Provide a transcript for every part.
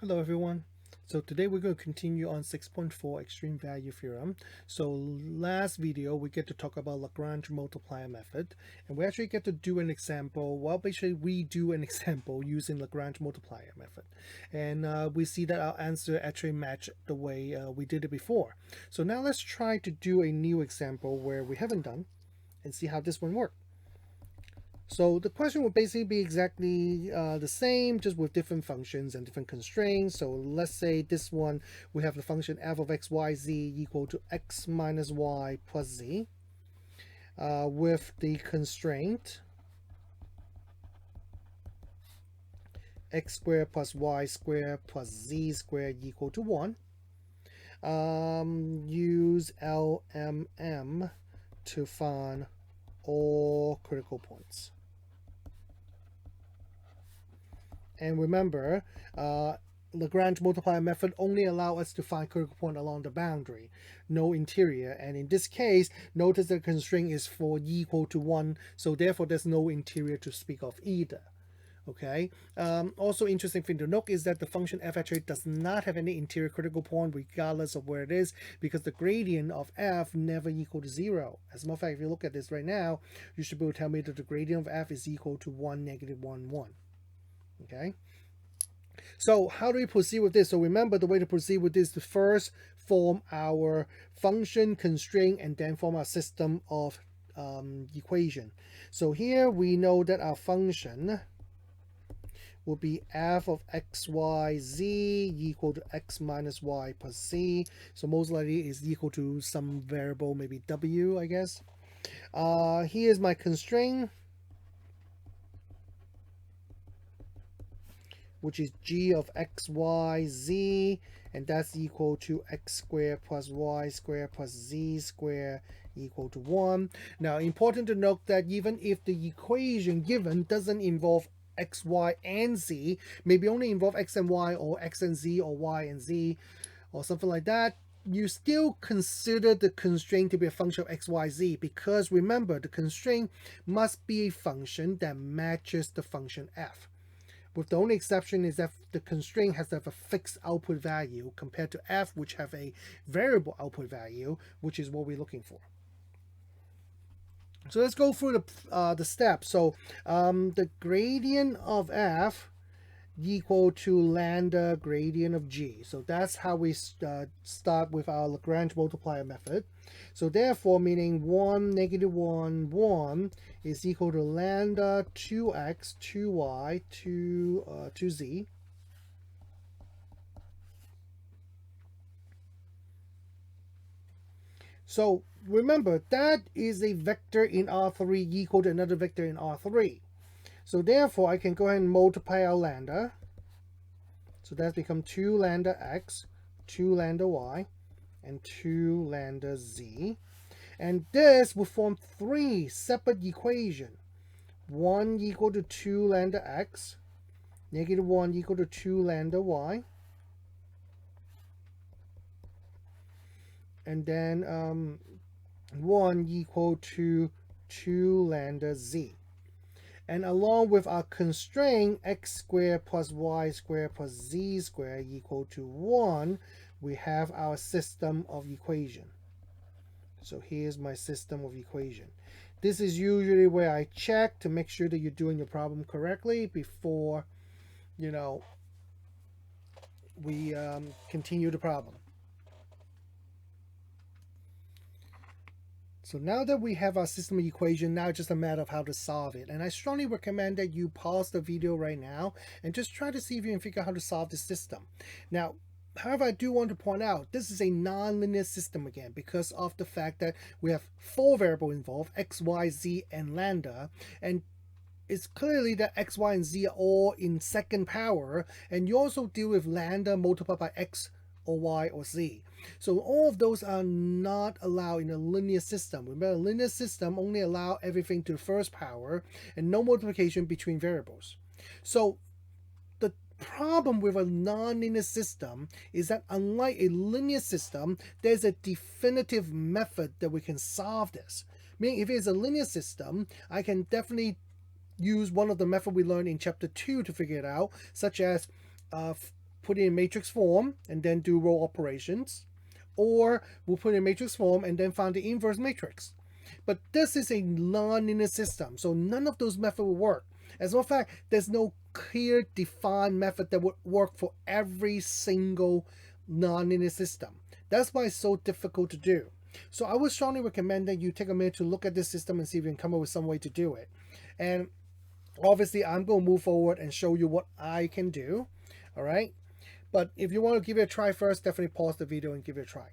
Hello everyone. So today we're going to continue on 6.4 extreme value theorem. So last video we get to talk about Lagrange multiplier method, and we actually get to do an example. Well, basically we do an example using Lagrange multiplier method, and we see that our answer actually matched the way we did it before. So now let's try to do a new example where we haven't done and see how this one works. So the question would basically be exactly the same, just with different functions and different constraints. So let's say this one, we have the function f of x, y, z equal to x minus y plus z, with the constraint x squared plus y squared plus z squared equal to 1. Use LMM to find all critical points. And remember, Lagrange multiplier method only allow us to find critical point along the boundary, no interior. And in this case, notice the constraint is for equal to 1, so therefore there's no interior to speak of either. Okay. Also interesting thing to note is that the function f actually does not have any interior critical point regardless of where it is, because the gradient of f never equal to 0. As a matter of fact, if you look at this right now, you should be able to tell me that the gradient of f is equal to 1, negative 1, 1. Okay. So how do we proceed with this? So remember, the way to proceed with this is to first form our function, constraint, and then form our system of equation. So here we know that our function will be f of x, y, z equal to x minus y plus z. So most likely is equal to some variable, maybe w, I guess. Here's my constraint, which is g of x, y, z, and that's equal to x squared plus y squared plus z squared equal to 1. Now, important to note that even if the equation given doesn't involve x, y, and z, maybe only involve x and y, or x and z, or y and z, or something like that, you still consider the constraint to be a function of x, y, z, because remember, the constraint must be a function that matches the function f. With the only exception is that the constraint has to have a fixed output value compared to f, which have a variable output value, which is what we're looking for. So let's go through the steps. So the gradient of f equal to lambda gradient of g. So that's how we start with our Lagrange multiplier method. So therefore, meaning 1, negative 1, 1 is equal to lambda 2x, 2y, 2z. So remember, that is a vector in R3 equal to another vector in R3. So therefore, I can go ahead and multiply our lambda. So that's become 2 lambda x, 2 lambda y, and 2 lambda z. And this will form 3 separate equations. 1 equal to 2 lambda x, negative 1 equal to 2 lambda y, and then 1 equal to 2 lambda z. And along with our constraint x squared plus y squared plus z squared equal to 1, we have our system of equation. So here's my system of equation. This is usually where I check to make sure that you're doing your problem correctly before, we continue the problem. So now that we have our system equation, now it's just a matter of how to solve it. And I strongly recommend that you pause the video right now and just try to see if you can figure out how to solve this system. Now, however, I do want to point out, this is a nonlinear system again, because of the fact that we have 4 variables involved, x, y, z, and lambda, and it's clearly that x, y, and z are all in second power, and you also deal with lambda multiplied by x or y or z. So all of those are not allowed in a linear system. Remember, a linear system only allow everything to the first power and no multiplication between variables. So the problem with a nonlinear system is that unlike a linear system, there's a definitive method that we can solve this. Meaning if it's a linear system, I can definitely use one of the methods we learned in chapter 2 to figure it out, such as put it in matrix form and then do row operations, or we'll put it in matrix form and then find the inverse matrix. But this is a non-linear system, so none of those methods will work. As a matter of fact, there's no clear defined method that would work for every single non-linear system. That's why it's so difficult to do. So I would strongly recommend that you take a minute to look at this system and see if you can come up with some way to do it. And obviously, I'm going to move forward and show you what I can do. All right. But if you want to give it a try first, definitely pause the video and give it a try.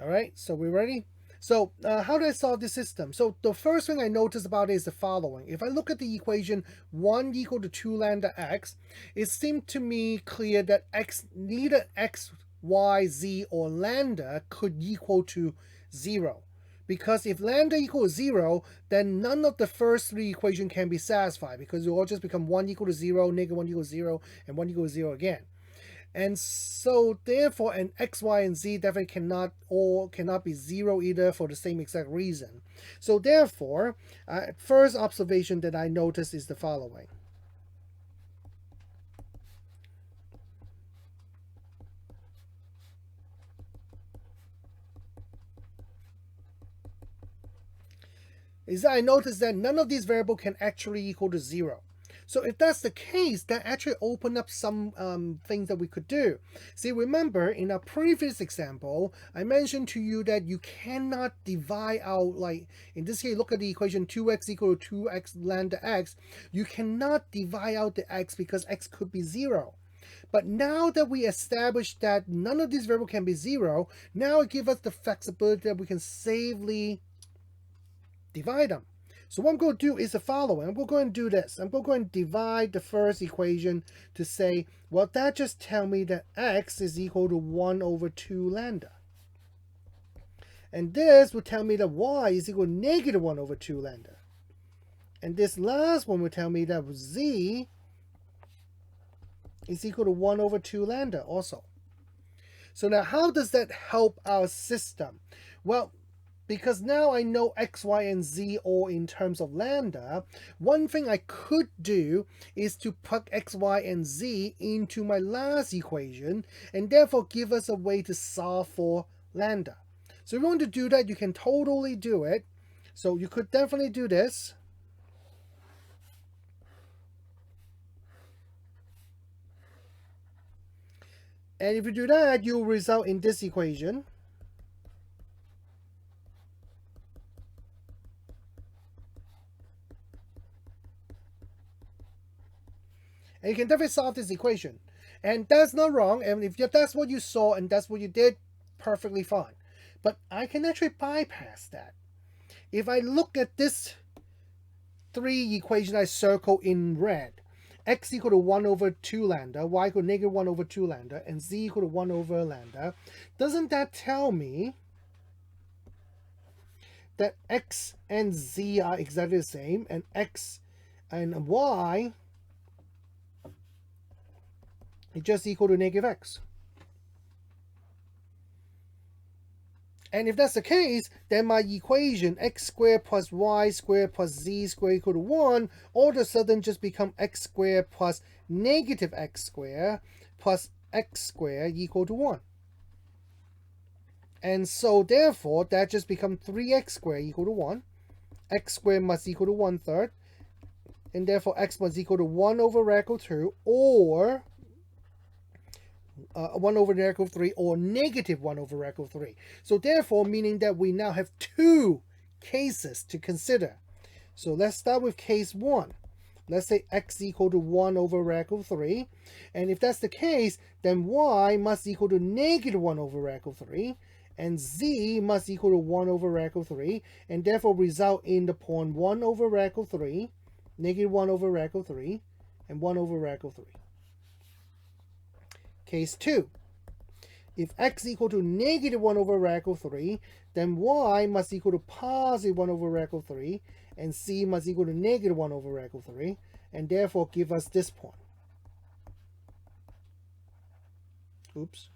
All right. So we're ready. So how do I solve this system? So the first thing I notice about it is the following. If I look at the equation 1 equal to 2 lambda x, it seemed to me clear that neither x, y, z, or lambda could equal to 0. Because if lambda equals 0, then none of the first three equations can be satisfied, because it will all just become 1 equal to 0, negative 1 equals 0, and 1 equals 0 again. And so therefore, an x, y, and z definitely cannot be 0 either, for the same exact reason. So therefore, first observation that I noticed is the following. Is that I noticed that none of these variables can actually equal to 0. So if that's the case, that actually opened up some things that we could do. See, remember, in our previous example, I mentioned to you that you cannot divide out, like, in this case, look at the equation 2x equal to 2x lambda x. You cannot divide out the x because x could be 0. But now that we established that none of these variables can be 0, now it gives us the flexibility that we can safely divide them. So what I'm going to do is the following. I'm going to do this. I'm going to divide the first equation to say, well, that just tells me that x is equal to 1 over 2 lambda. And this would tell me that y is equal to negative 1 over 2 lambda. And this last one would tell me that z is equal to 1 over 2 lambda also. So now how does that help our system? Well, because now I know x, y, and z all in terms of lambda, one thing I could do is to plug x, y, and z into my last equation, and therefore give us a way to solve for lambda. So if you want to do that, you can totally do it. So you could definitely do this. And if you do that, you'll result in this equation. And you can definitely solve this equation. And that's not wrong. And if that's what you saw and that's what you did, perfectly fine. But I can actually bypass that. If I look at this three equation I circle in red, x equal to 1 over 2 lambda, y equal to negative 1 over 2 lambda, and z equal to 1 over lambda, doesn't that tell me that x and z are exactly the same, and x and y is just equal to negative x? And if that's the case, then my equation x squared plus y squared plus z squared equal to 1 all of a sudden just become x squared plus negative x squared plus x squared equal to 1. And so therefore, that just becomes 3x squared equal to 1. X squared must equal to 1/3. And therefore, x must equal to 1 over radical 2, or 1 over radical 3, or negative 1 over radical 3. So therefore, meaning that we now have two cases to consider. So let's start with case 1. Let's say x equal to 1 over radical 3. And if that's the case, then y must equal to negative 1 over radical 3. And z must equal to 1 over radical 3. And therefore result in the point 1 over radical 3, negative 1 over radical 3, and 1 over radical 3. Case 2. If x equal to negative 1 over radical 3, then y must equal to positive 1 over radical 3, and c must equal to negative 1 over radical 3, and therefore give us this point. Oops.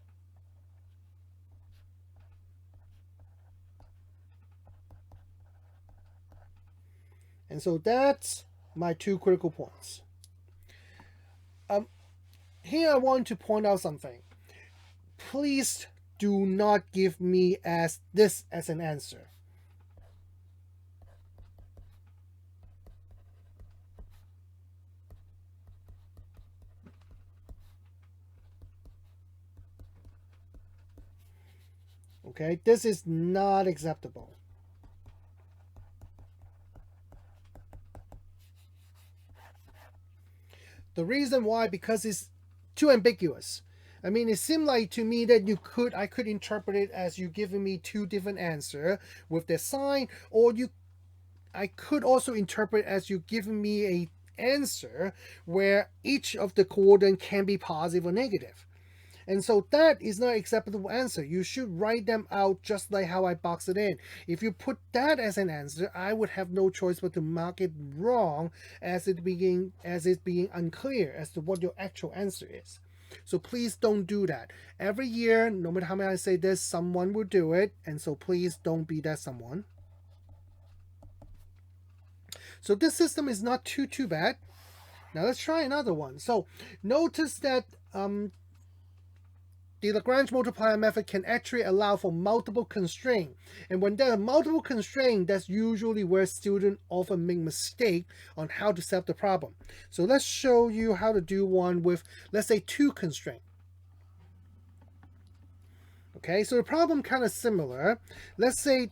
And so that's my two critical points. here I want to point out something. Please do not give me this as an answer. Okay, this is not acceptable. The reason why, because it's too ambiguous. I mean, it seemed like to me that I could interpret it as you giving me two different answers with their sign, or I could also interpret as you giving me a answer where each of the coordinate can be positive or negative. And so that is not acceptable answer. You should write them out just like how I box it in. If you put that as an answer, I would have no choice but to mark it wrong as it being unclear as to what your actual answer is. So please don't do that. Every year, no matter how many I say this, someone will do it, and so please don't be that someone. So this system is not too bad. Now let's try another one. So notice that the Lagrange multiplier method can actually allow for multiple constraints. And when there are multiple constraints, that's usually where students often make mistakes on how to set up the problem. So let's show you how to do one with, let's say, 2 constraints. Okay, so the problem kind of similar. Let's say,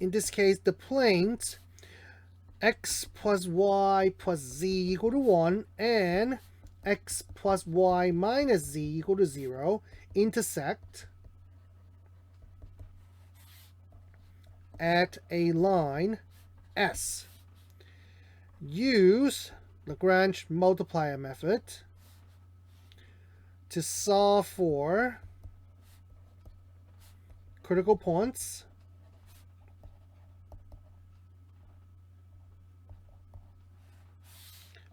in this case, the planes x plus y plus z equal to 1 and x plus y minus z equal to 0 intersect at a line S. Use Lagrange multiplier method to solve for critical points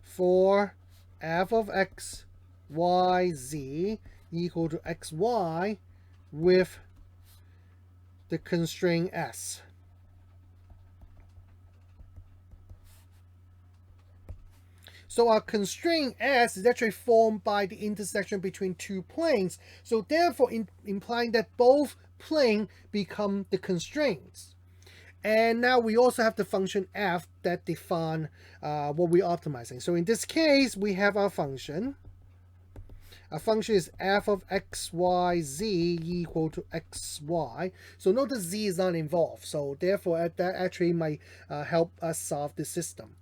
for f of x, y, z equal to xy with the constraint S. So our constraint S is actually formed by the intersection between 2 planes. So therefore implying that both planes become the constraints. And now we also have the function f that define what we're optimizing. So in this case, we have our function. Our function is f of x, y, z equal to xy. So notice z is not involved. So therefore, that actually might help us solve the system.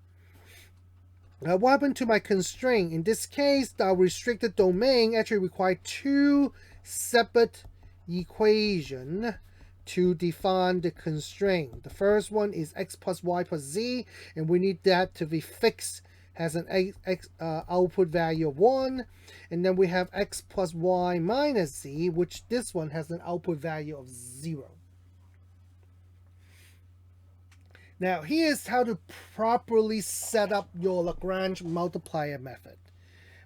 Now, what happened to my constraint? In this case, our restricted domain actually requires 2 separate equations to define the constraint. The first one is x plus y plus z, and we need that to be fixed, has an output value of 1, and then we have x plus y minus z, which this one has an output value of 0. Now here's how to properly set up your Lagrange multiplier method.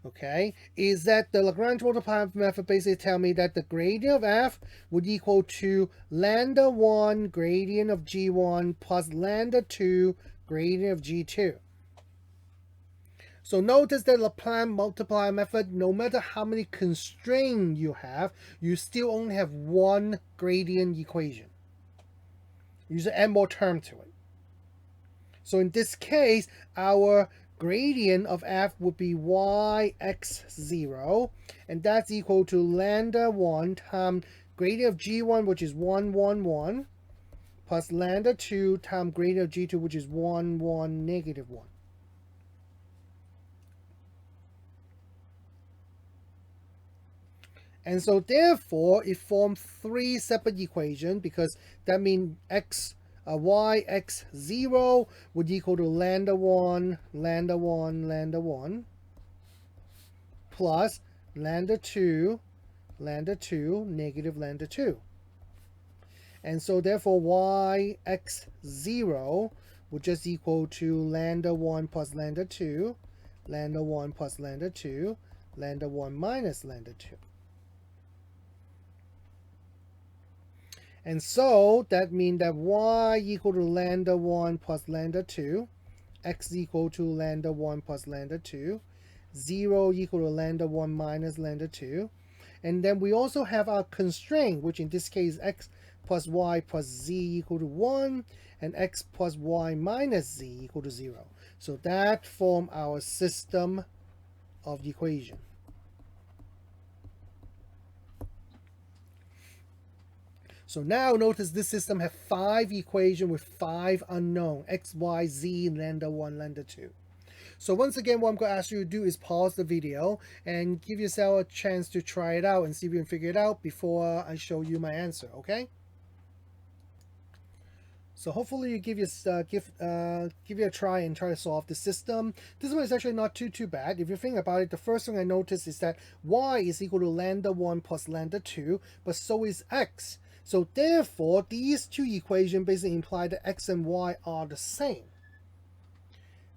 Okay, is that the Lagrange multiplier method basically tell me that the gradient of f would equal to lambda 1 gradient of g1 plus lambda 2 gradient of g2. So notice that Lagrange multiplier method, no matter how many constraints you have, you still only have one gradient equation. You just add more term to it. So in this case, our gradient of f would be yx0, and that's equal to lambda 1 times gradient of g1, which is 1, 1, 1, plus lambda 2 times gradient of g2, which is 1, 1, negative 1. And so therefore, it forms 3 separate equations, because that means yx0 would equal to lambda 1, lambda 1, lambda 1, plus lambda 2, negative lambda 2. And so therefore yx0 would just equal to lambda 1 plus lambda 2, lambda 1 plus lambda 2, lambda 1 minus lambda 2. And so that means that y equal to lambda 1 plus lambda 2, x equal to lambda 1 plus lambda 2, 0 equal to lambda 1 minus lambda 2. And then we also have our constraint, which in this case x plus y plus z equal to 1, and x plus y minus z equal to 0. So that form our system of the equation. So now notice this system has 5 equations with 5 unknown, x, y, z, lambda 1, lambda 2. So once again, what I'm going to ask you to do is pause the video and give yourself a chance to try it out and see if you can figure it out before I show you my answer, okay? So hopefully you give it a try and try to solve the system. This one is actually not too bad. If you think about it, the first thing I noticed is that y is equal to lambda 1 plus lambda 2, but so is x. So therefore, these two equations basically imply that x and y are the same.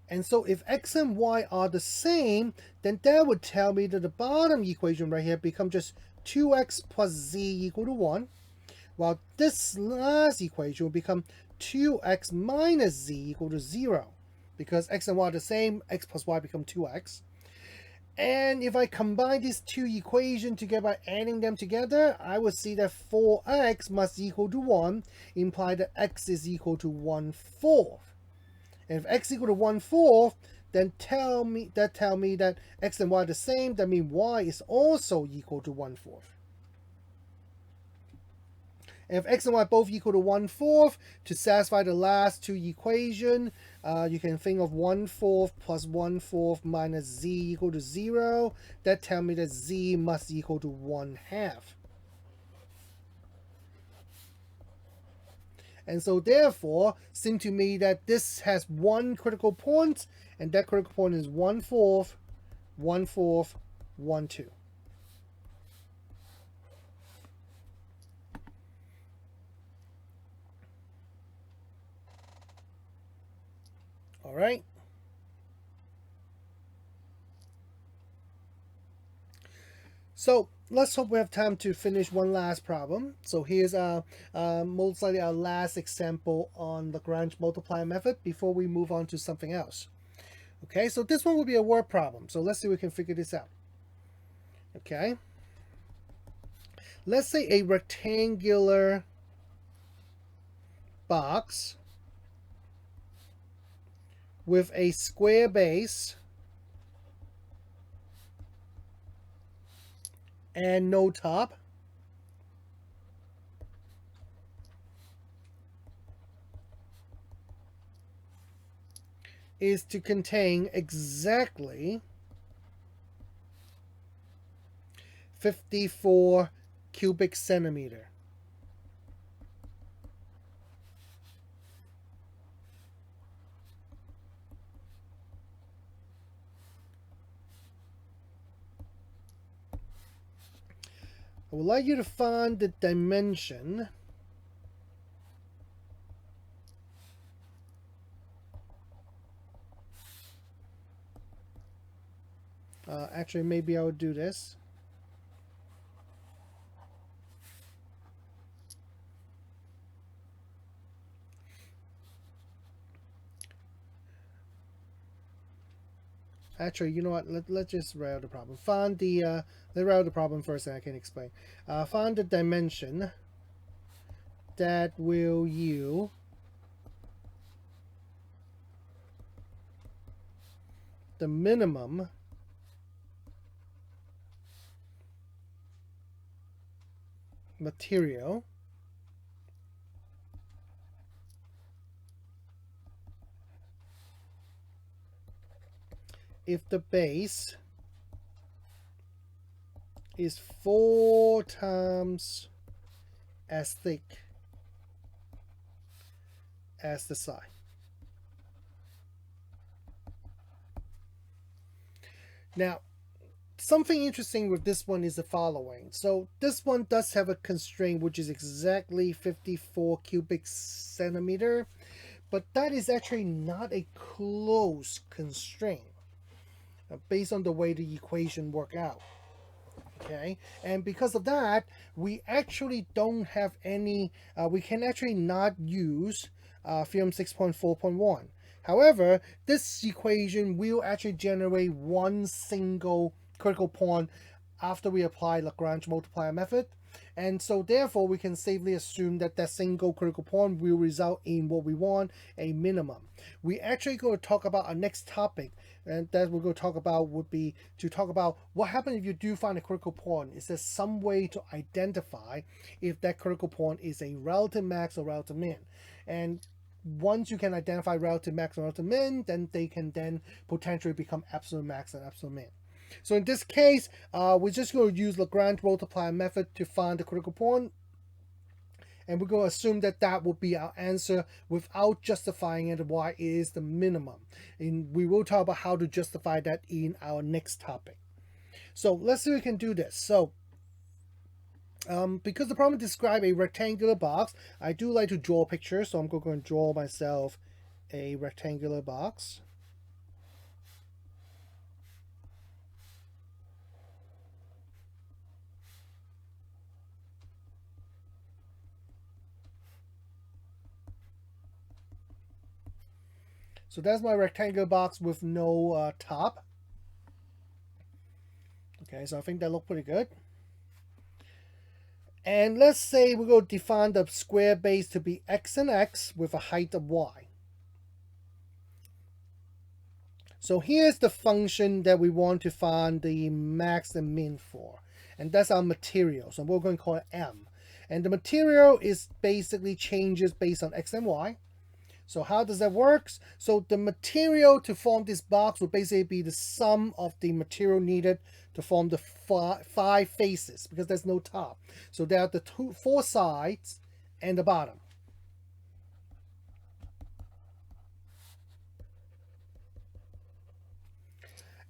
And so if x and y are the same, then that would tell me that the bottom equation right here becomes just 2x plus z equal to 1, while this last equation will become 2x minus z equal to 0. Because x and y are the same, x plus y become 2x. And if I combine these two equations together by adding them together, I would see that 4x must equal to 1, imply that x is equal to 1/4. And if x equal to 1/4, then tell me that x and y are the same. That means y is also equal to 1/4. And if x and y both equal to 1/4, to satisfy the last two equations, you can think of 1/4 plus 1/4 minus z equal to 0. That tells me that z must equal to 1/2. And so therefore, seems to me that this has one critical point, and that critical point is 1/4, 1/4, 1/2. All right. So let's hope we have time to finish one last problem. So here's most likely our last example on the Lagrange multiplier method before we move on to something else. Okay, so this one will be a word problem. So let's see if we can figure this out. Okay. Let's say a rectangular box with a square base and no top is to contain exactly 54 cubic centimeter. I would like you to find the dimension actually maybe I would do this. Actually, you know what? Let's just write out the problem. Find the let's write out the problem first, and I can explain. Find the dimension that will yield the minimum material if the base is 4 times as thick as the side. Now, something interesting with this one is the following. So this one does have a constraint which is exactly 54 cubic centimeter, but that is actually not a close constraint based on the way the equation work out. Okay, and because of that, we actually don't have any, we can actually not use theorem 6.4.1, However, this equation will actually generate one single critical point after we apply Lagrange multiplier method. And so therefore we can safely assume that that single critical point will result in what we want, a minimum. We actually going to talk about our next topic, and that we're going to talk about would be to talk about what happens if you do find a critical point. Is there some way to identify if that critical point is a relative max or relative min? And once you can identify relative max and relative min, then they can then potentially become absolute max and absolute min. So in this case, we're just going to use Lagrange multiplier method to find the critical point. And we're going to assume that that will be our answer without justifying it why it is the minimum. And we will talk about how to justify that in our next topic. So let's see if we can do this. So because the problem describes a rectangular box, I do like to draw pictures. So I'm going to draw myself a rectangular box. So that's my rectangular box with no top. Okay, so I think that looks pretty good. And let's say we're going to define the square base to be x and x with a height of y. So here's the function that we want to find the max and min for. And that's our material. So we're going to call it M. And the material is basically changes based on x and y. So how does that work? So the material to form this box will basically be the sum of the material needed to form the five faces, because there's no top. So there are the four sides and the bottom.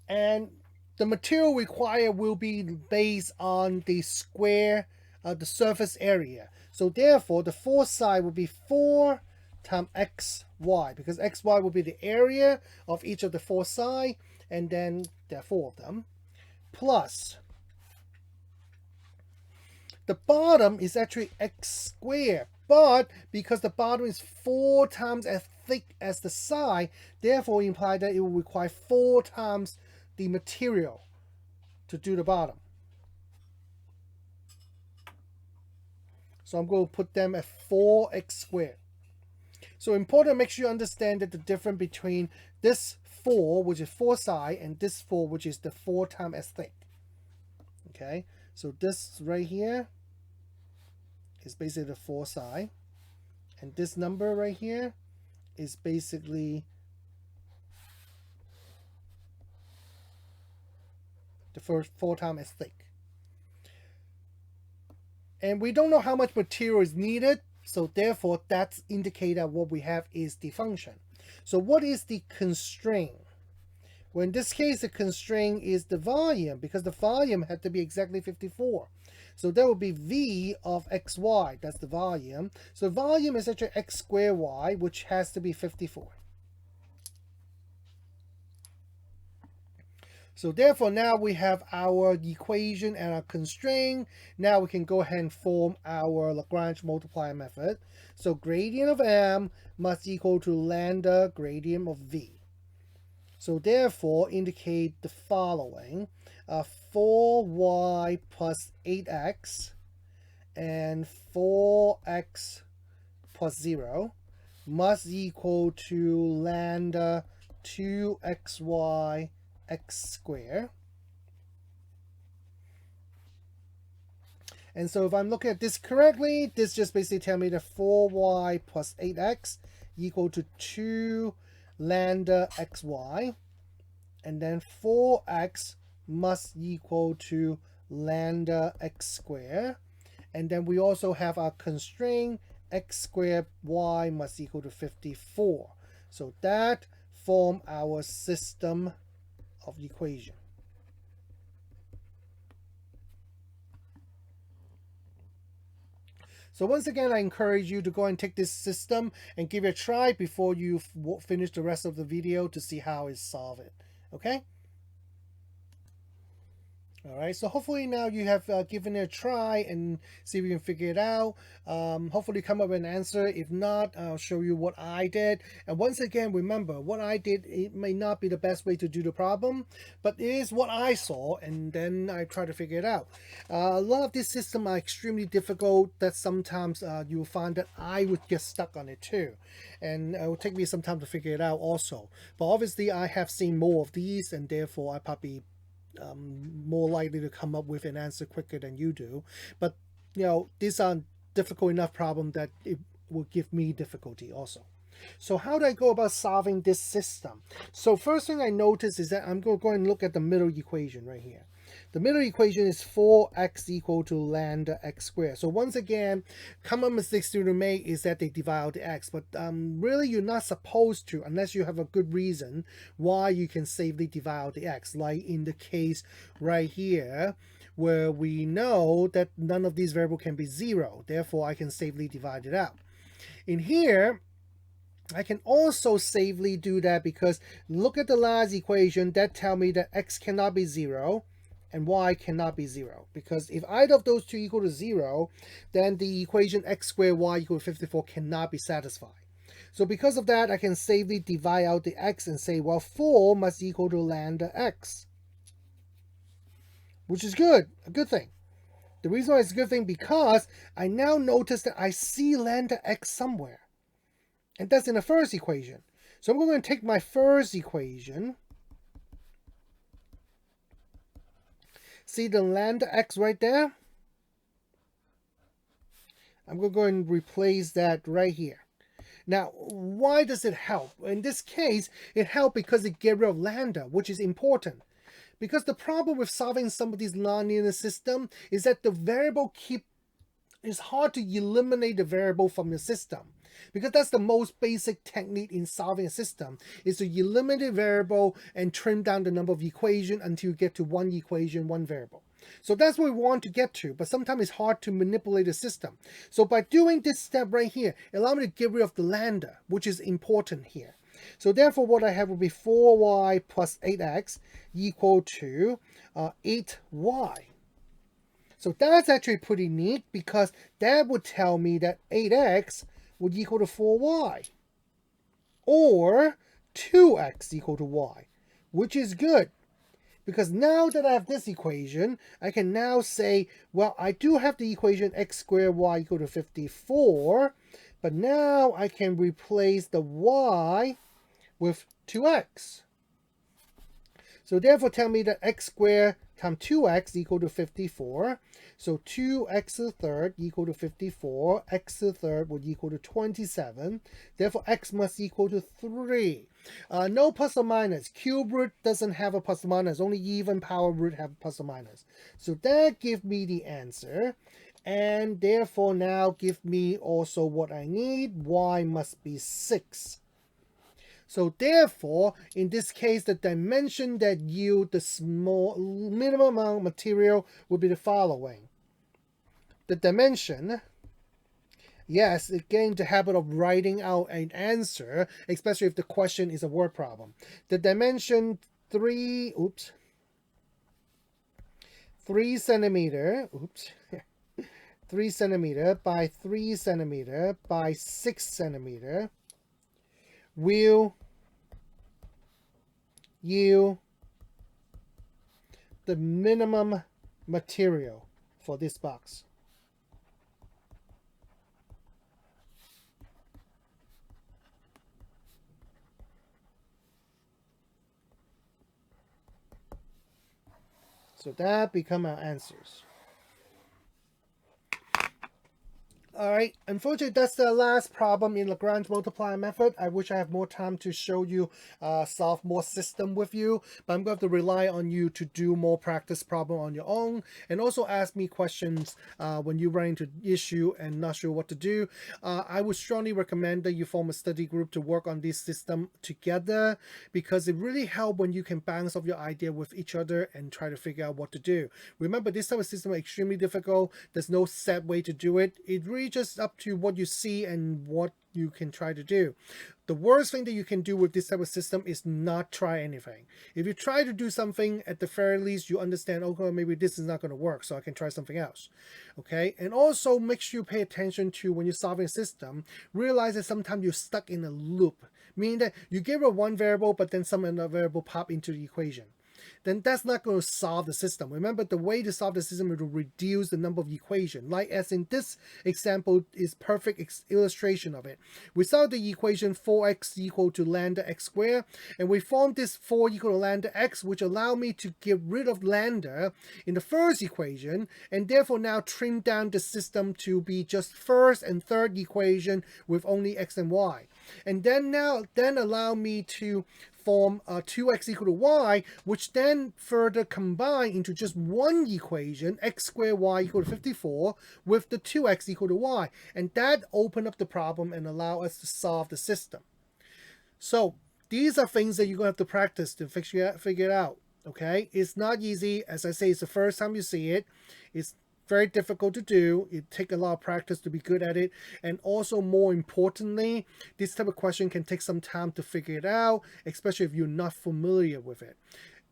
And the material required will be based on the square, the surface area. So therefore, the four side will be 4 times xy, because xy will be the area of each of the four sides, and then there are 4 of them, plus the bottom is actually x squared, but because the bottom is 4 times as thick as the side, therefore imply that it will require 4 times the material to do the bottom. So I'm going to put them at 4x squared. So important to make sure you understand that the difference between this 4, which is 4 side, and this 4, which is the 4 times as thick. Okay, so this right here is basically the 4 side, and this number right here is basically the first 4 times as thick. And we don't know how much material is needed, so therefore that's indicated what we have is the function. So what is the constraint? Well, in this case, the constraint is the volume, because the volume had to be exactly 54. So that will be V of xy, that's the volume. So volume is actually x squared y, which has to be 54. So therefore now we have our equation and our constraint. Now we can go ahead and form our Lagrange multiplier method. So gradient of M must equal to lambda gradient of V. So therefore indicate the following. 4y plus 8x and 4x plus 0 must equal to lambda 2xy x squared. And so if I'm looking at this correctly, this just basically tells me that 4y plus 8x equal to 2 lambda xy, and then 4x must equal to lambda x squared, and then we also have our constraint x squared y must equal to 54. So that form our system of the equation. So once again, I encourage you to go and take this system and give it a try before you finish the rest of the video to see how it's solved. Okay? All right, so hopefully now you have given it a try and see if you can figure it out. Hopefully come up with an answer. If not, I'll show you what I did. And once again, remember, what I did, it may not be the best way to do the problem, but it is what I saw, and then I try to figure it out. A lot of these systems are extremely difficult that sometimes you will find that I would get stuck on it too. And it will take me some time to figure it out also. But obviously, I have seen more of these, and therefore I probably more likely to come up with an answer quicker than you do. But these are difficult enough problem that it will give me difficulty also. So how do I go about solving this system? So first thing I notice is that I'm going to go and look at the middle equation right here. The middle equation is 4x equal to lambda x squared. So once again, common mistakes students make is that they divide out the x, but really you're not supposed to unless you have a good reason why you can safely divide out the x, like in the case right here where we know that none of these variables can be 0. Therefore, I can safely divide it out. In here, I can also safely do that because look at the last equation that tell me that x cannot be 0 and y cannot be 0. Because if either of those two equal to 0, then the equation x squared y equal to 54 cannot be satisfied. So because of that, I can safely divide out the x and say, well, 4 must equal to lambda x. Which is good, a good thing. The reason why it's a good thing because I now notice that I see lambda x somewhere. And that's in the first equation. So I'm going to take my first equation. See the lambda x right there? I'm going to go and replace that right here. Now, why does it help? In this case, it helped because it gets rid of lambda, which is important. Because the problem with solving some of these nonlinear systems is that the variable it's hard to eliminate the variable from your system. Because that's the most basic technique in solving a system, is to eliminate a variable and trim down the number of equations until you get to one equation, one variable. So that's what we want to get to, but sometimes it's hard to manipulate the system. So by doing this step right here, it allows me to get rid of the lambda, which is important here. So therefore what I have will be 4y plus 8x equal to 8y. So that's actually pretty neat because that would tell me that 8x would equal to 4y. Or 2x equal to y, which is good. Because now that I have this equation, I can now say, well, I do have the equation x squared y equal to 54, but now I can replace the y with 2x. So therefore tell me that x squared times 2x equal to 54. So 2x to the third equal to 54. X to the third would equal to 27. Therefore x must equal to 3. No plus or minus. Cube root doesn't have a plus or minus. Only even power root have plus or minus. So that gives me the answer. And therefore now give me also what I need. Y must be 6. So therefore, in this case, the dimension that yield the small minimum amount of material would be the following. The dimension, yes, getting the habit of writing out an answer, especially if the question is a word problem. The dimension 3 centimeter, 3 centimeter by 3 centimeter by 6 centimeter will yield the minimum material for this box. So that become our answers. Alright, unfortunately that's the last problem in Lagrange multiplier method. I wish I have more time to show you, solve more system with you, but I'm going to have to rely on you to do more practice problem on your own, and also ask me questions when you run into issue and not sure what to do. I would strongly recommend that you form a study group to work on this system together, because it really helps when you can bounce off your idea with each other and try to figure out what to do. Remember, this type of system is extremely difficult. There's no set way to do it. It really really just up to what you see and what you can try to do. The worst thing that you can do with this type of system is not try anything. If you try to do something, at the very least, you understand, okay, maybe this is not going to work, so I can try something else. Okay, and also make sure you pay attention to when you're solving a system, realize that sometimes you're stuck in a loop, meaning that you give it one variable, but then some other variable pop into the equation. Then that's not going to solve the system. Remember, the way to solve the system is to reduce the number of equations. Like as in this example is perfect illustration of it. We solve the equation 4x equal to lambda x squared, and we form this 4 equal to lambda x, which allow me to get rid of lambda in the first equation, and therefore now trim down the system to be just first and third equation with only x and y. And then allow me to form 2x equal to y, which then further combine into just one equation, x squared y equal to 54, with the 2x equal to y. And that open up the problem and allow us to solve the system. So these are things that you're going to have to practice to figure it out. Okay, it's not easy. As I say, it's the first time you see it. It's very difficult to do. It takes a lot of practice to be good at it. And also, more importantly, this type of question can take some time to figure it out, especially if you're not familiar with it.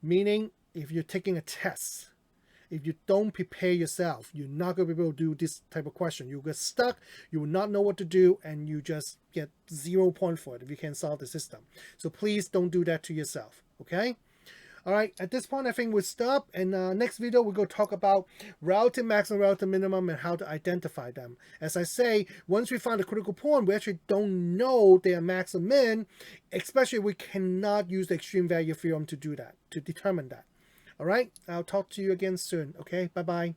Meaning, if you're taking a test, if you don't prepare yourself, you're not going to be able to do this type of question. You'll get stuck, you will not know what to do, and you just get 0 point for it if you can't solve the system. So please don't do that to yourself, okay? All right, at this point, I think we'll stop. And next video, we're going to talk about relative maximum, relative minimum, and how to identify them. As I say, once we find a critical point, we actually don't know their max or min, especially if we cannot use the extreme value theorem to do that, to determine that. All right, I'll talk to you again soon. Okay, bye-bye.